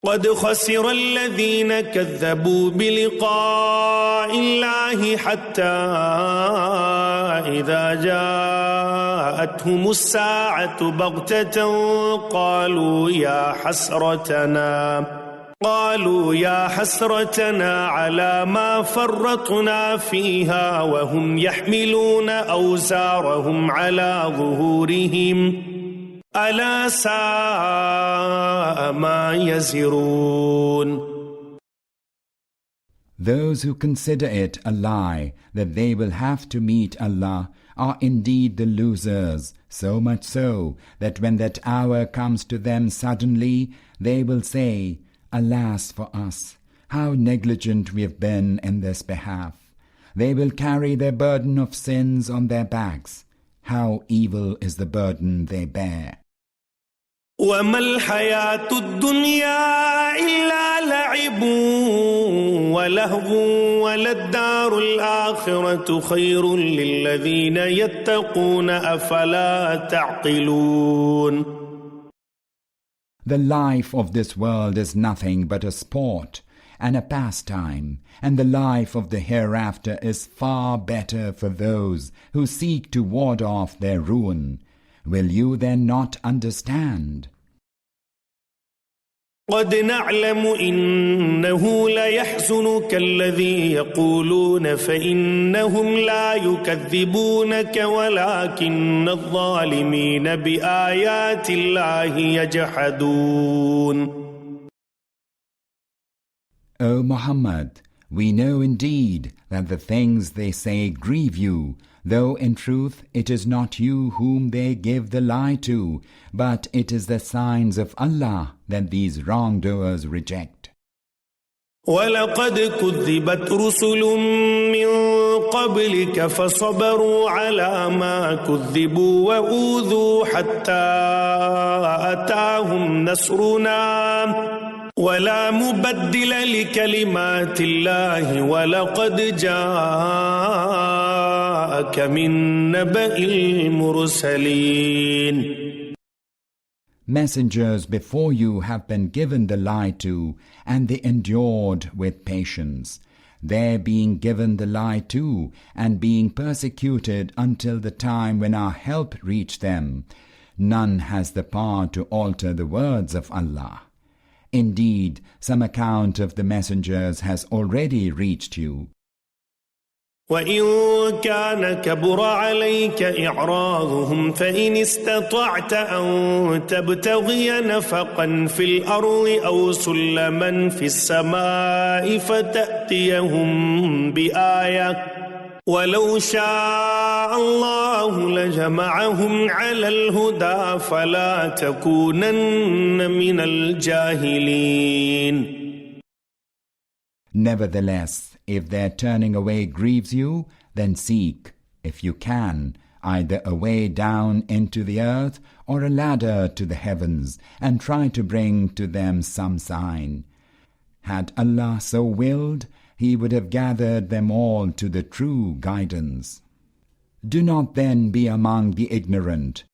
قد خسر الذين كذبوا بلقاء الله حتى إذا جاءتهم الساعة بغتة قالوا يا حسرتنا على ما فرطنا فيها وهم يحملون أوزارهم على ظهورهم ألا ساء ما يزرون. Those who consider it a lie that they will have to meet Allah are indeed the losers, so much so that when that hour comes to them suddenly, they will say, Alas for us, how negligent we have been in this behalf. They will carry their burden of sins on their backs. How evil is the burden they bear. وما الحياة الدنيا إلا لعب ولهو وللدار الآخرة خير للذين يتقون أفلا تعقلون. The life of this world is nothing but a sport and a pastime, and the life of the hereafter is far better for those who seek to ward off their ruin. Will you then not understand? قد نعلم إنه ليحزنك الذي يقولون فإنهم لا يكذبونك ولكن الظالمين بآيات الله يجحدون. O Muhammad, we know indeed that the things they say grieve you, though in truth it is not you whom they give the lie to, but it is the signs of Allah that these wrongdoers reject. وَلَقَدْ كُذِّبَتْ رُسُلٌ مِّن قَبْلِكَ فَصَبَرُوا عَلَى مَا كُذِّبُوا وَأُوذُوا حَتَّى أَتَاهُمْ نَصْرُنَا وَلَا مُبَدِّلَ لِكَلِمَاتِ اللَّهِ وَلَقَدْ جَاءَكَ مِن نَّبَإِ الْمُرْسَلِينَ. Messengers before you have been given the lie to, and they endured with patience. Their being given the lie to, and being persecuted until the time when our help reached them. None has the power to alter the words of Allah. Indeed, some account of the messengers has already reached you. وَإِن كَانَ كَبُرَ عَلَيْكَ إِعْرَاضُهُمْ فَإِنِ اسْتَطَعْتَ أَن تَبْتَغِيَ نَفَقًا فِي الْأَرْضِ أَوْ سُلَّمًا فِي السَّمَاءِ فَتَأْتِيَهُم بِآيَةٍ وَلَوْ شَاءَ اللَّهُ لَجَمَعَهُمْ عَلَى الْهُدَى فَلَا تَكُونَنَّ مِنَ الْجَاهِلِينَ. Nevertheless, if their turning away grieves you, then seek, if you can, either a way down into the earth or a ladder to the heavens, and try to bring to them some sign. Had Allah so willed, He would have gathered them all to the true guidance. Do not then be among the ignorant,